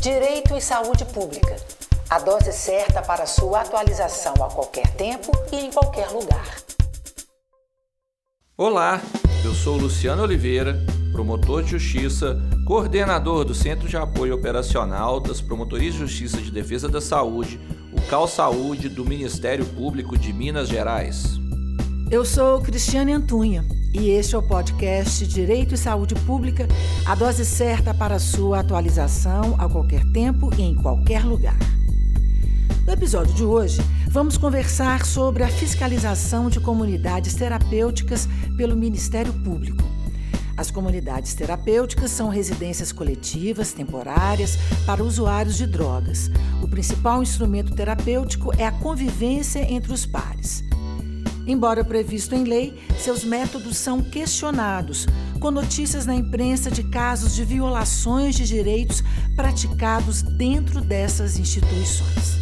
Direito e Saúde Pública. A dose certa para sua atualização a qualquer tempo e em qualquer lugar. Olá, eu sou Luciano Oliveira, promotor de justiça, coordenador do Centro de Apoio Operacional das Promotorias de Justiça de Defesa da Saúde, o CAL Saúde do Ministério Público de Minas Gerais. Eu sou Cristiane Antunha e este é o podcast Direito e Saúde Pública, a dose certa para a sua atualização a qualquer tempo e em qualquer lugar. No episódio de hoje, vamos conversar sobre a fiscalização de comunidades terapêuticas pelo Ministério Público. As comunidades terapêuticas são residências coletivas, temporárias, para usuários de drogas. O principal instrumento terapêutico é a convivência entre os pares. Embora previsto em lei, seus métodos são questionados, com notícias na imprensa de casos de violações de direitos praticados dentro dessas instituições.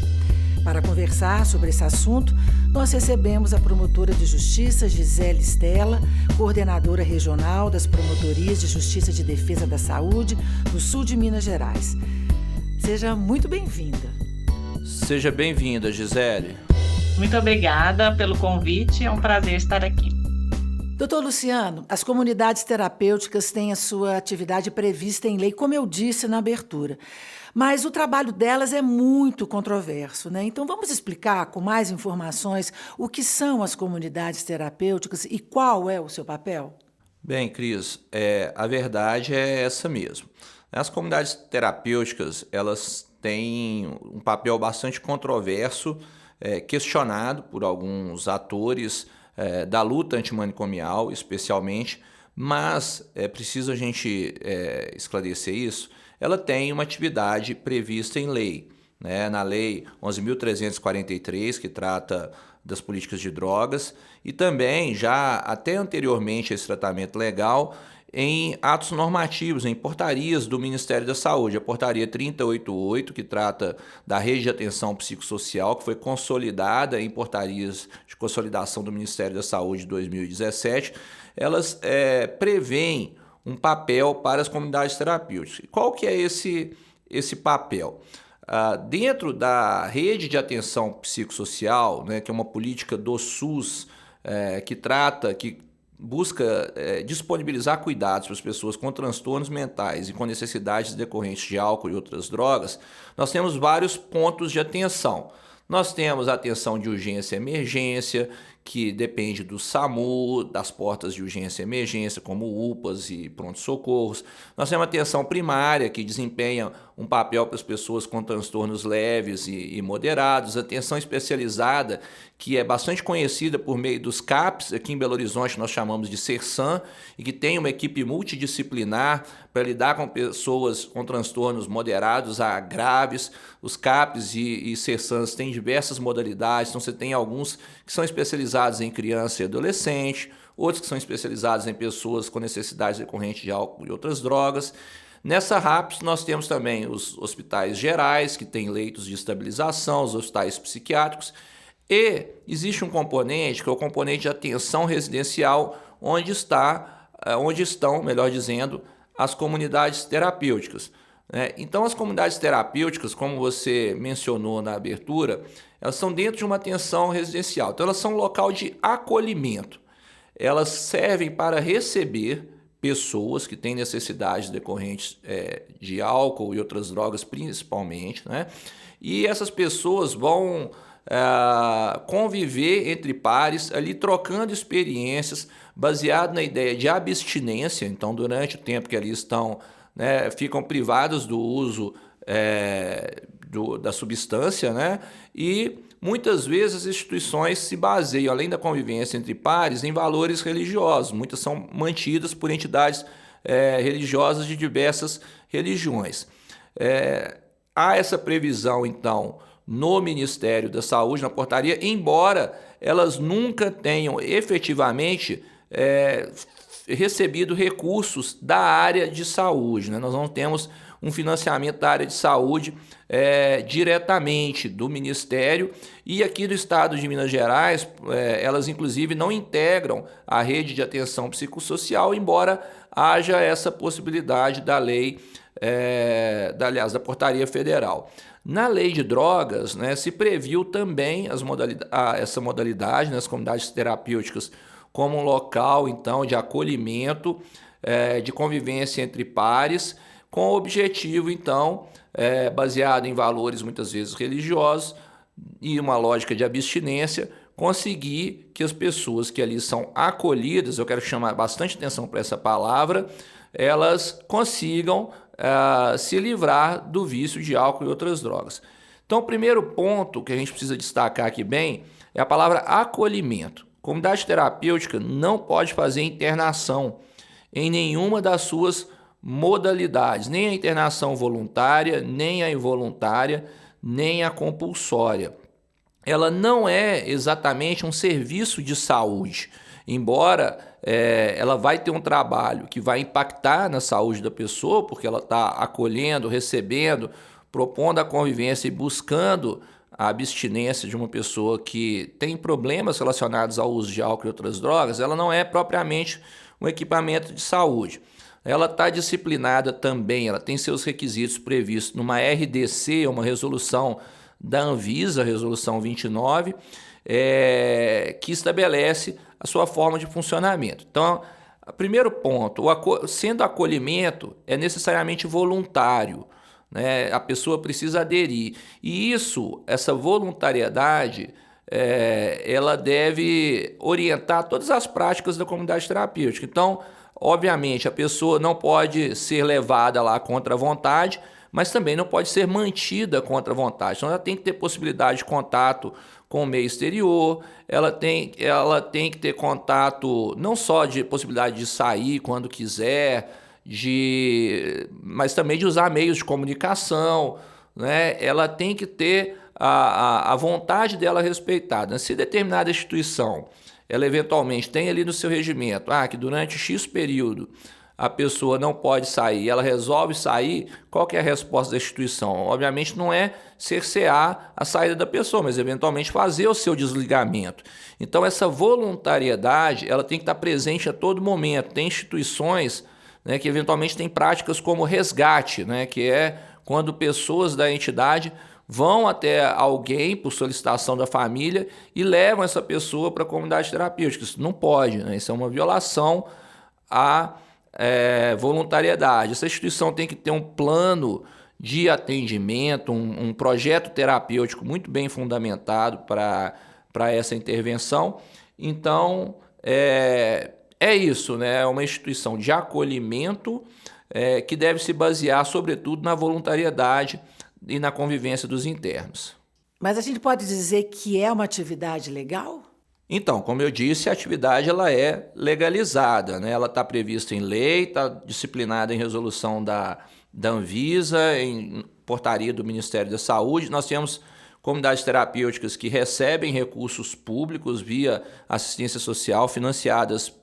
Para conversar sobre esse assunto, nós recebemos a promotora de justiça Gisele Stella, coordenadora regional das Promotorias de Justiça de Defesa da Saúde no sul de Minas Gerais. Seja muito bem-vinda. Seja bem-vinda, Gisele. Muito obrigada pelo convite, é um prazer estar aqui. Doutor Luciano, as comunidades terapêuticas têm a sua atividade prevista em lei, como eu disse na abertura. Mas o trabalho delas é muito controverso, né? Então vamos explicar com mais informações o que são as comunidades terapêuticas e qual é o seu papel? Bem, Cris, a verdade é essa mesmo. As comunidades terapêuticas, elas têm um papel bastante controverso, questionado por alguns atores da luta antimanicomial, especialmente, mas é preciso a gente esclarecer isso. Ela tem uma atividade prevista em lei, né? Na Lei 11.343, que trata das políticas de drogas, e também, já até anteriormente a esse tratamento legal, em atos normativos, em portarias do Ministério da Saúde. A portaria 3088, que trata da rede de atenção psicossocial, que foi consolidada em portarias de consolidação do Ministério da Saúde de 2017, elas prevêem um papel para as comunidades terapêuticas. E qual que é esse papel? Dentro da rede de atenção psicossocial, né, que é uma política do SUS, que busca disponibilizar cuidados para as pessoas com transtornos mentais e com necessidades decorrentes de álcool e outras drogas, nós temos vários pontos de atenção. Nós temos a atenção de urgência e emergência, que depende do SAMU, das portas de urgência e emergência, como UPAs e pronto-socorros. Nós temos a atenção primária, que desempenha um papel para as pessoas com transtornos leves e moderados. A atenção especializada, que é bastante conhecida por meio dos CAPs, aqui em Belo Horizonte nós chamamos de CERSAM, e que tem uma equipe multidisciplinar para lidar com pessoas com transtornos moderados a graves. Os CAPs e CERSAMs têm diversas modalidades, então você tem alguns que são especializados em criança e adolescente, outros que são especializados em pessoas com necessidades decorrentes de álcool e outras drogas. Nessa RAPS nós temos também os hospitais gerais, que têm leitos de estabilização, os hospitais psiquiátricos, e existe um componente, que é o componente de atenção residencial, onde estão, melhor dizendo, as comunidades terapêuticas. Então, as comunidades terapêuticas, como você mencionou na abertura, elas estão dentro de uma atenção residencial. Então, elas são um local de acolhimento. Elas servem para receber pessoas que têm necessidades decorrentes de álcool e outras drogas, principalmente, né? E essas pessoas vão conviver entre pares, ali trocando experiências, baseado na ideia de abstinência. Então, durante o tempo que ali estão, ficam privados do uso da substância, né? E muitas vezes as instituições se baseiam, além da convivência entre pares, em valores religiosos. Muitas são mantidas por entidades religiosas de diversas religiões. Há essa previsão, então, no Ministério da Saúde, na portaria, embora elas nunca tenham efetivamente recebido recursos da área de saúde, né? Nós não temos um financiamento da área de saúde diretamente do Ministério, e aqui do Estado de Minas Gerais, elas inclusive não integram a rede de atenção psicossocial, embora haja essa possibilidade da lei da Portaria Federal. Na lei de drogas, né, se previu também essa modalidade, né, as comunidades terapêuticas, como um local, então, de acolhimento, de convivência entre pares, com o objetivo, então, baseado em valores muitas vezes religiosos e uma lógica de abstinência, conseguir que as pessoas que ali são acolhidas, eu quero chamar bastante atenção para essa palavra, elas consigam se livrar do vício de álcool e outras drogas. Então, o primeiro ponto que a gente precisa destacar aqui bem é a palavra acolhimento. Comunidade terapêutica não pode fazer internação em nenhuma das suas modalidades, nem a internação voluntária, nem a involuntária, nem a compulsória. Ela não é exatamente um serviço de saúde, embora ela vai ter um trabalho que vai impactar na saúde da pessoa, porque ela está acolhendo, recebendo, propondo a convivência e buscando a abstinência de uma pessoa que tem problemas relacionados ao uso de álcool e outras drogas. Ela não é propriamente um equipamento de saúde. Ela está disciplinada também, ela tem seus requisitos previstos numa RDC, uma resolução da Anvisa, a resolução 29, que estabelece a sua forma de funcionamento. Então, o primeiro ponto, sendo acolhimento, é necessariamente voluntário, né? A pessoa precisa aderir. E essa voluntariedade, ela deve orientar todas as práticas da comunidade terapêutica. Então, obviamente, a pessoa não pode ser levada lá contra a vontade, mas também não pode ser mantida contra a vontade. Então, ela tem que ter possibilidade de contato com o meio exterior, ela tem que ter contato não só de possibilidade de sair quando quiser, mas também de usar meios de comunicação, né? Ela tem que ter a vontade dela respeitada. Se determinada instituição, ela eventualmente tem ali no seu regimento, que durante X período a pessoa não pode sair, ela resolve sair, qual que é a resposta da instituição? Obviamente não é cercear a saída da pessoa, mas eventualmente fazer o seu desligamento. Então essa voluntariedade, ela tem que estar presente a todo momento. Tem instituições, né, que eventualmente têm práticas como resgate, né, que é quando pessoas da entidade vão até alguém por solicitação da família e levam essa pessoa para a comunidade terapêutica. Isso não pode, né? Isso é uma violação à voluntariedade. Essa instituição tem que ter um plano de atendimento, um projeto terapêutico muito bem fundamentado para essa intervenção. Então, é isso, né? É uma instituição de acolhimento que deve se basear, sobretudo, na voluntariedade e na convivência dos internos. Mas a gente pode dizer que é uma atividade legal? Então, como eu disse, a atividade ela é legalizada, né? Ela está prevista em lei, está disciplinada em resolução da Anvisa, em portaria do Ministério da Saúde. Nós temos comunidades terapêuticas que recebem recursos públicos via assistência social, financiadas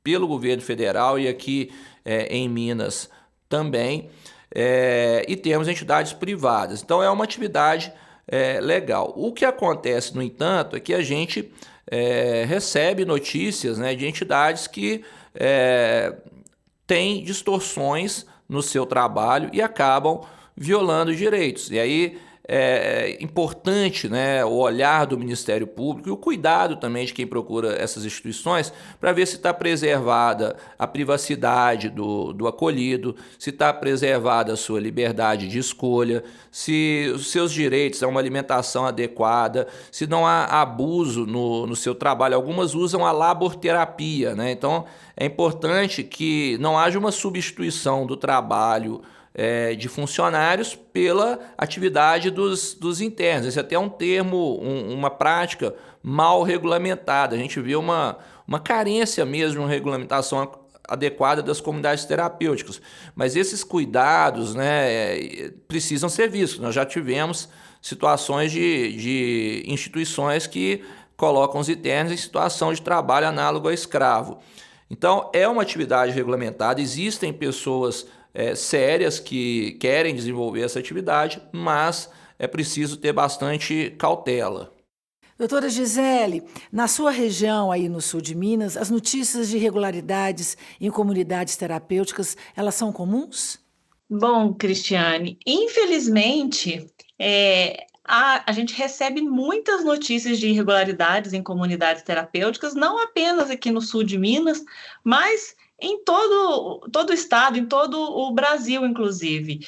pelo governo federal e aqui em Minas também. E temos entidades privadas. Então, é uma atividade legal. O que acontece, no entanto, é que a gente recebe notícias, né, de entidades que têm distorções no seu trabalho e acabam violando direitos. E aí é importante, né, o olhar do Ministério Público e o cuidado também de quem procura essas instituições para ver se está preservada a privacidade do acolhido, se está preservada a sua liberdade de escolha, se os seus direitos são uma alimentação adequada, se não há abuso no seu trabalho. Algumas usam a laborterapia, né? Então é importante que não haja uma substituição do trabalho de funcionários pela atividade dos internos. Esse até é um termo, uma prática mal regulamentada. A gente vê uma carência mesmo de uma regulamentação adequada das comunidades terapêuticas. Mas esses cuidados, né, precisam ser vistos. Nós já tivemos situações de instituições que colocam os internos em situação de trabalho análogo a escravo. Então, é uma atividade regulamentada, existem pessoas sérias que querem desenvolver essa atividade, mas é preciso ter bastante cautela. Doutora Gisele, na sua região aí no sul de Minas, as notícias de irregularidades em comunidades terapêuticas, elas são comuns? Bom, Cristiane, infelizmente, a gente recebe muitas notícias de irregularidades em comunidades terapêuticas, não apenas aqui no sul de Minas, mas em todo o estado, em todo o Brasil, inclusive.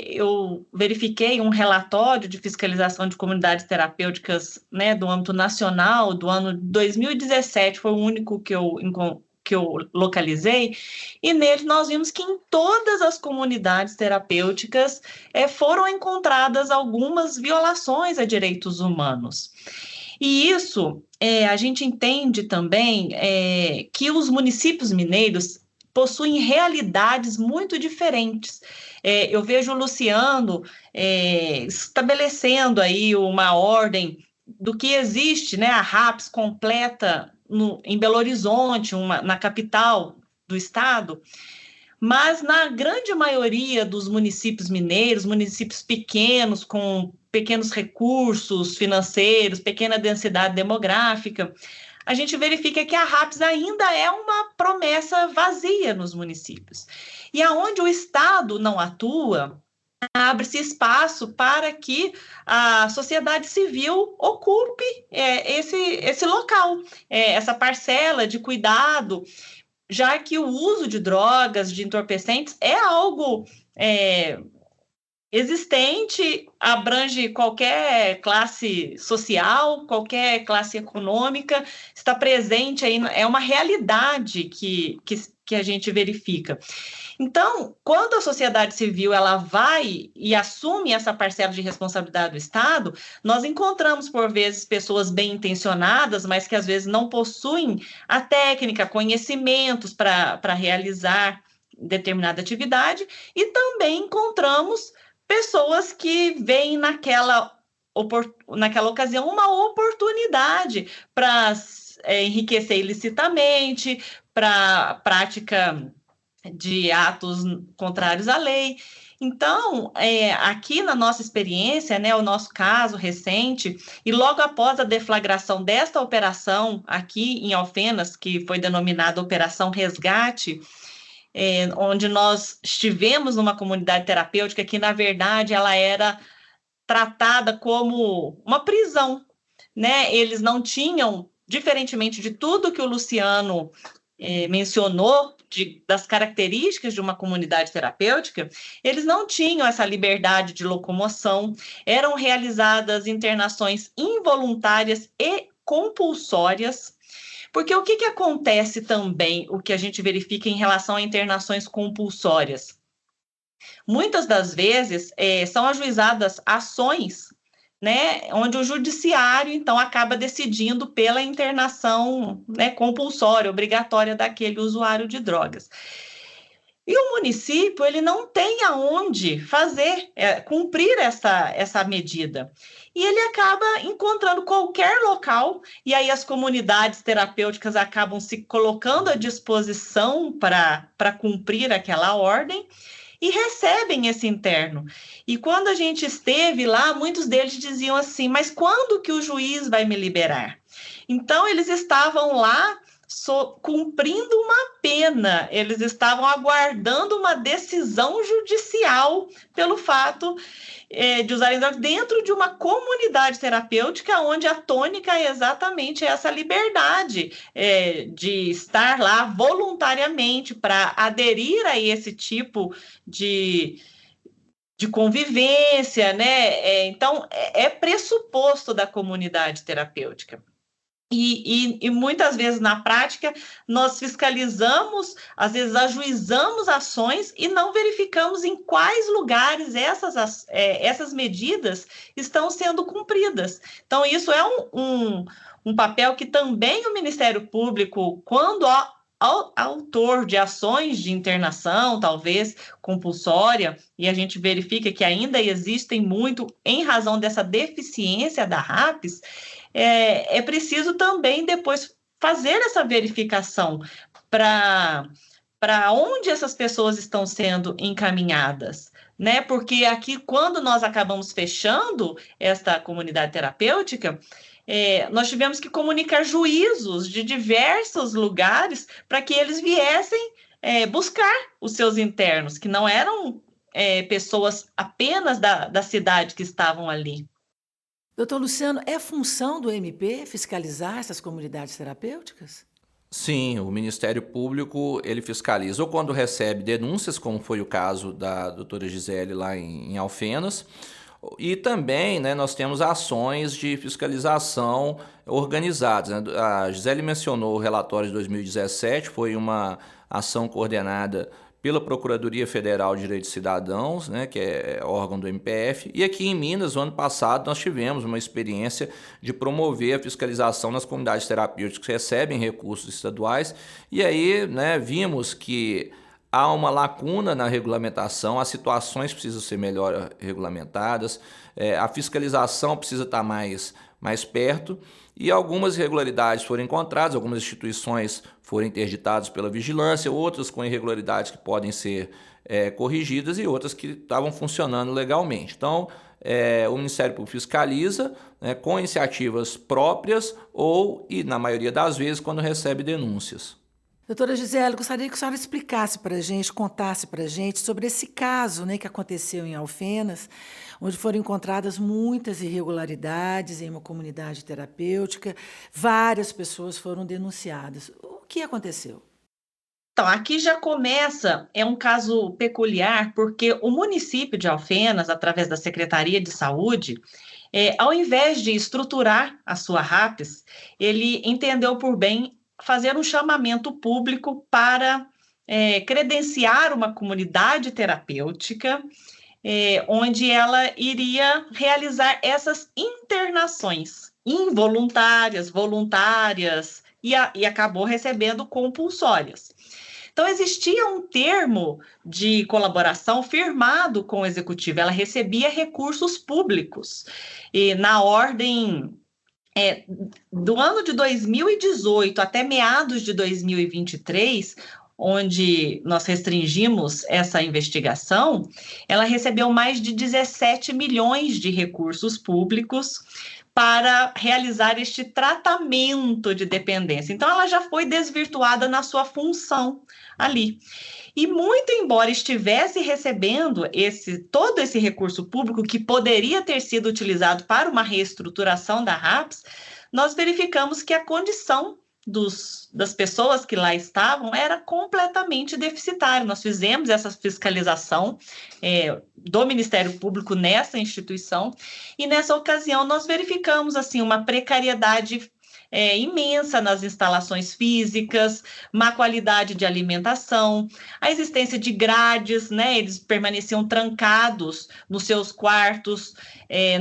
Eu verifiquei um relatório de fiscalização de comunidades terapêuticas, né, do âmbito nacional, do ano 2017, foi o único que eu localizei, e nele nós vimos que em todas as comunidades terapêuticas foram encontradas algumas violações a direitos humanos. E isso, a gente entende também que os municípios mineiros possuem realidades muito diferentes. Eu vejo o Luciano estabelecendo aí uma ordem do que existe, né, a RAPS completa em Belo Horizonte, na capital do estado, mas na grande maioria dos municípios mineiros, municípios pequenos, com pequenos recursos financeiros, pequena densidade demográfica, a gente verifica que a RAPS ainda é uma promessa vazia nos municípios. E aonde o Estado não atua, abre-se espaço para que a sociedade civil ocupe esse local, essa parcela de cuidado, já que o uso de drogas, de entorpecentes, é algo existente, abrange qualquer classe social, qualquer classe econômica, está presente aí, é uma realidade que a gente verifica. Então, quando a sociedade civil ela vai e assume essa parcela de responsabilidade do Estado, nós encontramos, por vezes, pessoas bem intencionadas, mas que às vezes não possuem a técnica, conhecimentos para realizar determinada atividade, e também encontramos pessoas que veem naquela ocasião uma oportunidade para enriquecer ilicitamente, para prática de atos contrários à lei. Então, aqui na nossa experiência, né, o nosso caso recente, e logo após a deflagração desta operação aqui em Alfenas, que foi denominada Operação Resgate, onde nós estivemos numa comunidade terapêutica que, na verdade, ela era tratada como uma prisão, né? Eles não tinham, diferentemente de tudo que o Luciano mencionou, das características de uma comunidade terapêutica, eles não tinham essa liberdade de locomoção, eram realizadas internações involuntárias e compulsórias, porque o que acontece também, o que a gente verifica em relação a internações compulsórias? Muitas das vezes são ajuizadas ações, né, onde o judiciário, então, acaba decidindo pela internação, né, compulsória, obrigatória daquele usuário de drogas. E o município, ele não tem aonde cumprir essa medida. E ele acaba encontrando qualquer local, e aí as comunidades terapêuticas acabam se colocando à disposição para cumprir aquela ordem, e recebem esse interno. E quando a gente esteve lá, muitos deles diziam assim, mas quando que o juiz vai me liberar? Então, eles estavam lá cumprindo uma pena, eles estavam aguardando uma decisão judicial pelo fato de usarem drogas dentro de uma comunidade terapêutica, onde a tônica é exatamente essa liberdade de estar lá voluntariamente para aderir a esse tipo de convivência, né? Então, é pressuposto da comunidade terapêutica. E muitas vezes, na prática, nós fiscalizamos, às vezes ajuizamos ações e não verificamos em quais lugares essas medidas estão sendo cumpridas. Então, isso é um papel que também o Ministério Público, quando autor de ações de internação, talvez compulsória, e a gente verifica que ainda existem muito em razão dessa deficiência da RAPS, é preciso também depois fazer essa verificação para onde essas pessoas estão sendo encaminhadas, né? Porque aqui, quando nós acabamos fechando esta comunidade terapêutica, nós tivemos que comunicar juízos de diversos lugares para que eles viessem buscar os seus internos, que não eram pessoas apenas da cidade que estavam ali. Doutor Luciano, é função do MP fiscalizar essas comunidades terapêuticas? Sim, o Ministério Público ele fiscaliza ou quando recebe denúncias, como foi o caso da doutora Gisele lá em Alfenas, e também, né, nós temos ações de fiscalização organizadas, né? A Gisele mencionou o relatório de 2017, foi uma ação coordenada pela Procuradoria Federal de Direitos Cidadãos, né, que é órgão do MPF, e aqui em Minas, no ano passado, nós tivemos uma experiência de promover a fiscalização nas comunidades terapêuticas que recebem recursos estaduais, e aí, né, vimos que há uma lacuna na regulamentação, as situações precisam ser melhor regulamentadas, a fiscalização precisa estar mais perto, e algumas irregularidades foram encontradas, algumas instituições foram interditadas pela vigilância, outras com irregularidades que podem ser corrigidas e outras que estavam funcionando legalmente. Então, o Ministério Público fiscaliza, né, com iniciativas próprias ou, e na maioria das vezes, quando recebe denúncias. Doutora Gisele, gostaria que a senhora explicasse para a gente, contasse para a gente sobre esse caso, né, que aconteceu em Alfenas, onde foram encontradas muitas irregularidades em uma comunidade terapêutica, várias pessoas foram denunciadas. O que aconteceu? Então, aqui já começa, é um caso peculiar, porque o município de Alfenas, através da Secretaria de Saúde, ao invés de estruturar a sua RAPS, ele entendeu por bem fazer um chamamento público para credenciar uma comunidade terapêutica, onde ela iria realizar essas internações involuntárias, voluntárias, e acabou recebendo compulsórias. Então, existia um termo de colaboração firmado com o Executivo, ela recebia recursos públicos, e na ordem do ano de 2018 até meados de 2023, onde nós restringimos essa investigação, ela recebeu mais de 17 milhões de recursos públicos para realizar este tratamento de dependência. Então, ela já foi desvirtuada na sua função ali. E muito embora estivesse recebendo todo esse recurso público que poderia ter sido utilizado para uma reestruturação da RAPS, nós verificamos que a condição das pessoas que lá estavam era completamente deficitária. Nós fizemos essa fiscalização do Ministério Público nessa instituição e nessa ocasião nós verificamos assim uma precariedade imensa nas instalações físicas, má qualidade de alimentação, a existência de grades, né? Eles permaneciam trancados nos seus quartos,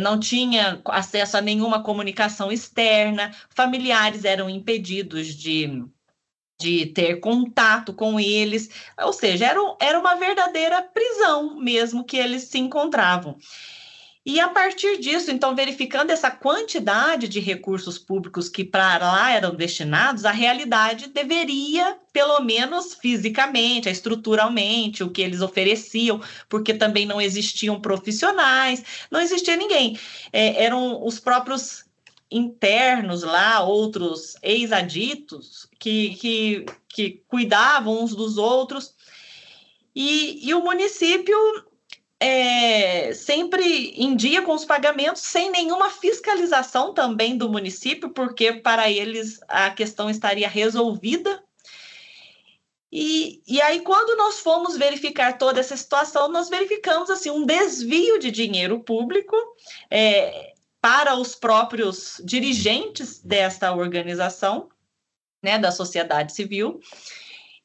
não tinha acesso a nenhuma comunicação externa, familiares eram impedidos de ter contato com eles, ou seja, era uma verdadeira prisão mesmo que eles se encontravam. E a partir disso, então, verificando essa quantidade de recursos públicos que para lá eram destinados, a realidade deveria, pelo menos fisicamente, estruturalmente, o que eles ofereciam, porque também não existiam profissionais, não existia ninguém. Eram os próprios internos lá, outros ex-aditos, que cuidavam uns dos outros, e o município sempre em dia com os pagamentos, sem nenhuma fiscalização também do município, porque para eles a questão estaria resolvida. E aí, quando nós fomos verificar toda essa situação, nós verificamos assim, um desvio de dinheiro público para os próprios dirigentes desta organização, né, da sociedade civil,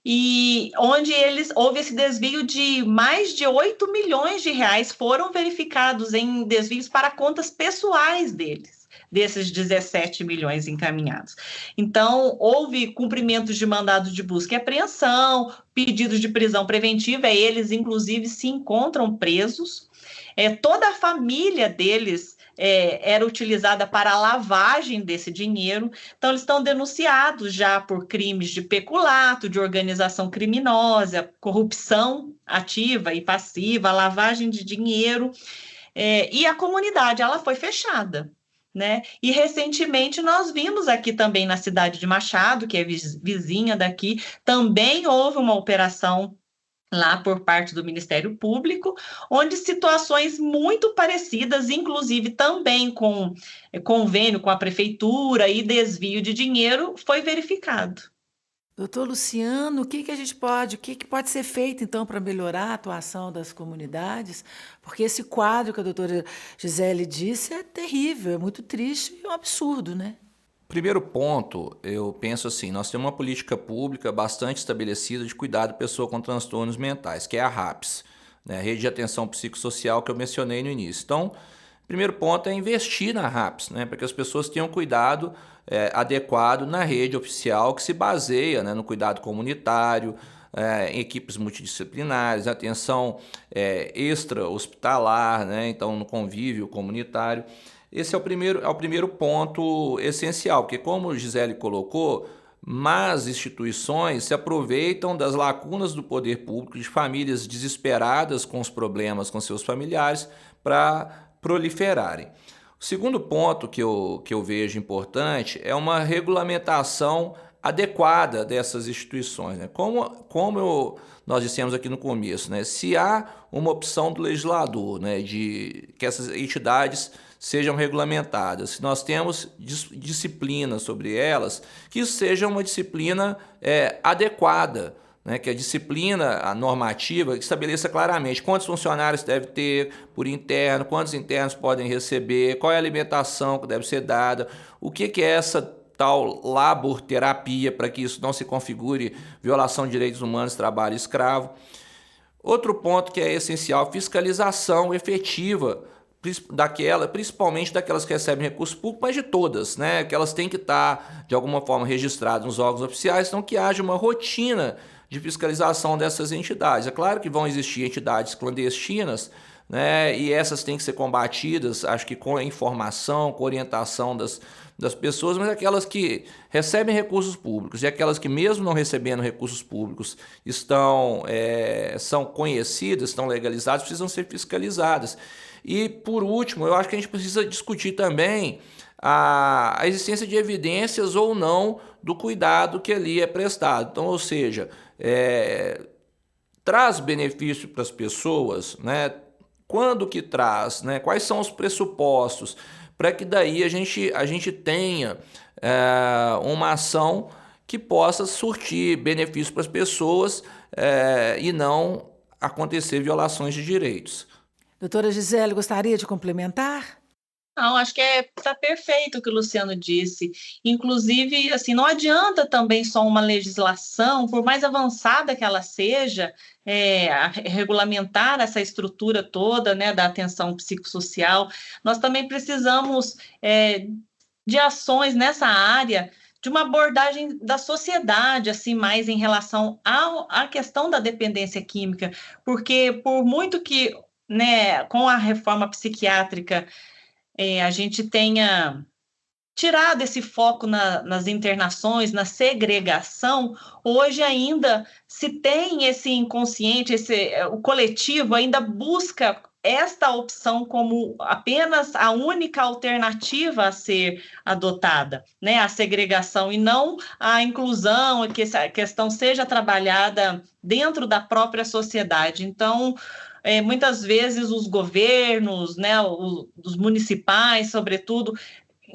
e onde houve esse desvio de mais de 8 milhões de reais foram verificados em desvios para contas pessoais deles, desses 17 milhões encaminhados. Então, houve cumprimentos de mandados de busca e apreensão, pedidos de prisão preventiva, eles, inclusive, se encontram presos. Toda a família deles era utilizada para a lavagem desse dinheiro, então eles estão denunciados já por crimes de peculato, de organização criminosa, corrupção ativa e passiva, lavagem de dinheiro, e a comunidade ela foi fechada, né? E recentemente nós vimos aqui também na cidade de Machado, que é vizinha daqui, também houve uma operação lá por parte do Ministério Público, onde situações muito parecidas, inclusive também com convênio com a prefeitura e desvio de dinheiro, foi verificado. Doutor Luciano, o que pode ser feito, então, para melhorar a atuação das comunidades? Porque esse quadro que a doutora Gisele disse é terrível, é muito triste e um absurdo, né? Primeiro ponto, eu penso assim, nós temos uma política pública bastante estabelecida de cuidado de pessoa com transtornos mentais, que é a RAPS, né, a Rede de Atenção Psicossocial que eu mencionei no início. Então, primeiro ponto é investir na RAPS, né, para que as pessoas tenham cuidado adequado na rede oficial que se baseia, né, no cuidado comunitário, em equipes multidisciplinares, atenção extra-hospitalar, né, então no convívio comunitário. Esse é o primeiro ponto essencial, porque como a Gisele colocou, más instituições se aproveitam das lacunas do poder público, de famílias desesperadas com os problemas com seus familiares, para proliferarem. O segundo ponto que eu vejo importante é uma regulamentação adequada dessas instituições, né? Como nós dissemos aqui no começo, né? Se há uma opção do legislador, né, de que essas entidades sejam regulamentadas, se nós temos disciplina sobre elas, que isso seja uma disciplina adequada, né, que a disciplina, a normativa, estabeleça claramente quantos funcionários deve ter por interno, quantos internos podem receber, qual é a alimentação que deve ser dada, o que é essa tal laborterapia para que isso não se configure violação de direitos humanos, trabalho escravo. Outro ponto que é essencial, fiscalização efetiva principalmente daquelas que recebem recursos públicos, mas de todas, né? Que elas têm que estar, de alguma forma, registradas nos órgãos oficiais, então que haja uma rotina de fiscalização dessas entidades. É claro que vão existir entidades clandestinas, né? E essas têm que ser combatidas, acho que com informação, com orientação das pessoas, mas aquelas que recebem recursos públicos e aquelas que, mesmo não recebendo recursos públicos, são conhecidas, estão legalizadas, precisam ser fiscalizadas. E, por último, eu acho que a gente precisa discutir também a existência de evidências ou não do cuidado que ali é prestado. Então, ou seja, traz benefício para as pessoas, né? Quando que traz, né? Quais são os pressupostos para que daí a gente tenha uma ação que possa surtir benefício para as pessoas e não acontecer violações de direitos. Doutora Gisele, gostaria de complementar? Não, acho que está perfeito o que o Luciano disse. Inclusive, assim, não adianta também só uma legislação, por mais avançada que ela seja, regulamentar essa estrutura toda, né, da atenção psicossocial. Nós também precisamos de ações nessa área, de uma abordagem da sociedade, assim, mais em relação à questão da dependência química, porque por muito que, né, com a reforma psiquiátrica, a gente tenha tirado esse foco nas internações, na segregação, hoje ainda se tem esse inconsciente, o coletivo ainda busca esta opção como apenas a única alternativa a ser adotada, né? A segregação e não a inclusão, que essa questão seja trabalhada dentro da própria sociedade. Então, muitas vezes os governos, né, os municipais, sobretudo,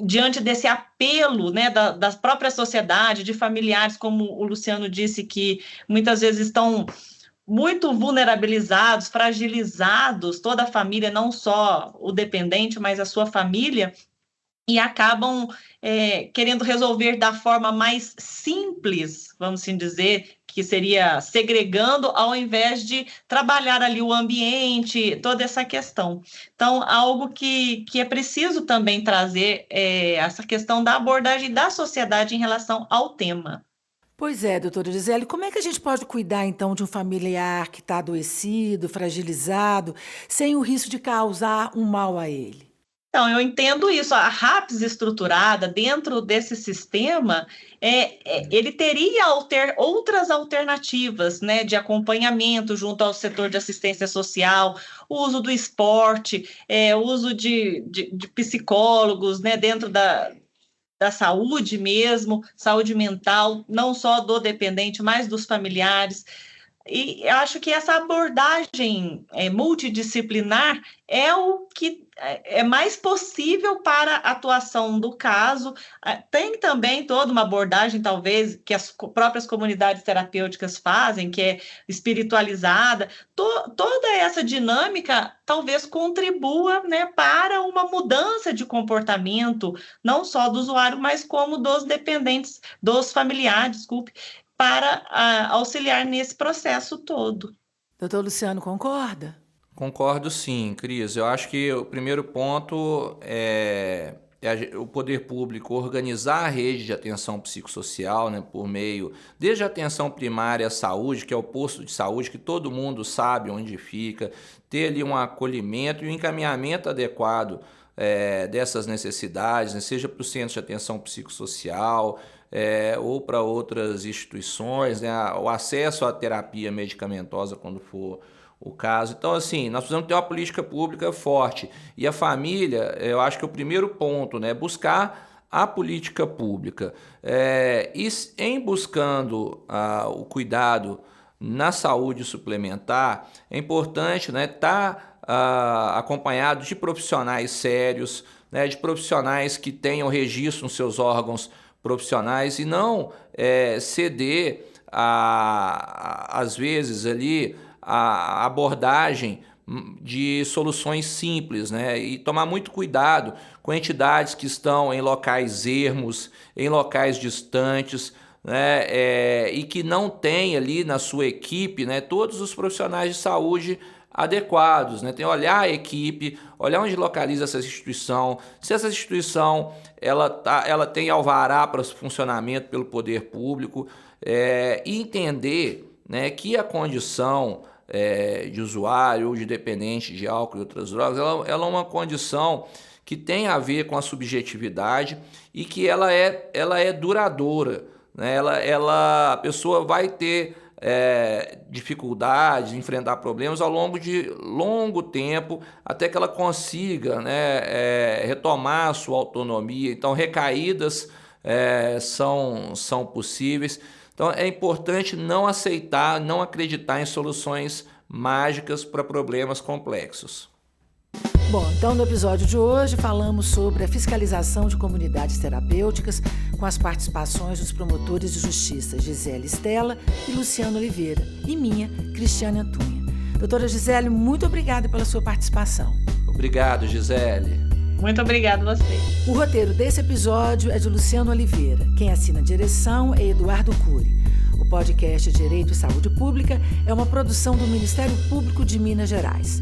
diante desse apelo, né, da própria sociedade, de familiares, como o Luciano disse, que muitas vezes estão muito vulnerabilizados, fragilizados, toda a família, não só o dependente, mas a sua família, e acabam querendo resolver da forma mais simples, vamos assim dizer, que seria segregando, ao invés de trabalhar ali o ambiente, toda essa questão. Então, algo que é preciso também trazer essa questão da abordagem da sociedade em relação ao tema. Pois é, doutora Gisele, como é que a gente pode cuidar, então, de um familiar que está adoecido, fragilizado, sem o risco de causar um mal a ele? Então, eu entendo isso. A RAPS estruturada dentro desse sistema, ele teria outras alternativas, né, de acompanhamento junto ao setor de assistência social, o uso do esporte, o uso de psicólogos, né, dentro da saúde mesmo, saúde mental, não só do dependente, mas dos familiares. E eu acho que essa abordagem multidisciplinar é o que é mais possível para a atuação do caso. Tem também toda uma abordagem, talvez, que as próprias comunidades terapêuticas fazem, que é espiritualizada. Toda essa dinâmica talvez contribua, né, para uma mudança de comportamento, não só do usuário, mas como dos dependentes, dos familiares, desculpe, para auxiliar nesse processo todo. Doutor Luciano, concorda? Concordo sim, Cris. Eu acho que o primeiro ponto é o poder público organizar a rede de atenção psicossocial, né, por meio, desde a atenção primária à saúde, que é o posto de saúde, que todo mundo sabe onde fica, ter ali um acolhimento e um encaminhamento adequado dessas necessidades, né, seja para o centro de atenção psicossocial, ou para outras instituições, né, o acesso à terapia medicamentosa quando for o caso. Então, assim, nós precisamos ter uma política pública forte. E a família, eu acho que é o primeiro ponto, né, buscar a política pública. E em buscando o cuidado na saúde suplementar, é importante, né, estar acompanhado de profissionais sérios, né, de profissionais que tenham registro nos seus órgãos profissionais e não ceder, às vezes, ali a abordagem de soluções simples, né? E tomar muito cuidado com entidades que estão em locais ermos, em locais distantes, né? E que não tem ali na sua equipe, né, todos os profissionais de saúde adequados, né? Tem que olhar a equipe, olhar onde localiza essa instituição, se essa instituição ela tem alvará para funcionamento pelo poder público, e entender, né, que a condição de usuário ou de dependente de álcool e outras drogas, ela é uma condição que tem a ver com a subjetividade e que ela é duradoura, né? A pessoa vai ter dificuldades, enfrentar problemas ao longo de longo tempo, até que ela consiga, né, retomar a sua autonomia. Então, recaídas são possíveis. Então, é importante não aceitar, não acreditar em soluções mágicas para problemas complexos. Bom, então no episódio de hoje falamos sobre a fiscalização de comunidades terapêuticas com as participações dos promotores de justiça Gisele Stella e Luciano Oliveira e minha, Cristiane Antunha. Doutora Gisele, muito obrigada pela sua participação. Obrigado, Gisele. Muito obrigada a você. O roteiro desse episódio é de Luciano Oliveira. Quem assina a direção é Eduardo Cury. O podcast Direito e Saúde Pública é uma produção do Ministério Público de Minas Gerais.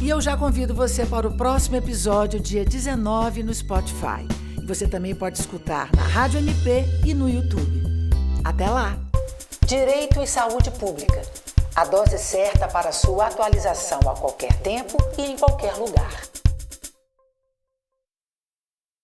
E eu já convido você para o próximo episódio, dia 19, no Spotify. E você também pode escutar na Rádio MP e no YouTube. Até lá! Direito e Saúde Pública. A dose certa para sua atualização a qualquer tempo e em qualquer lugar.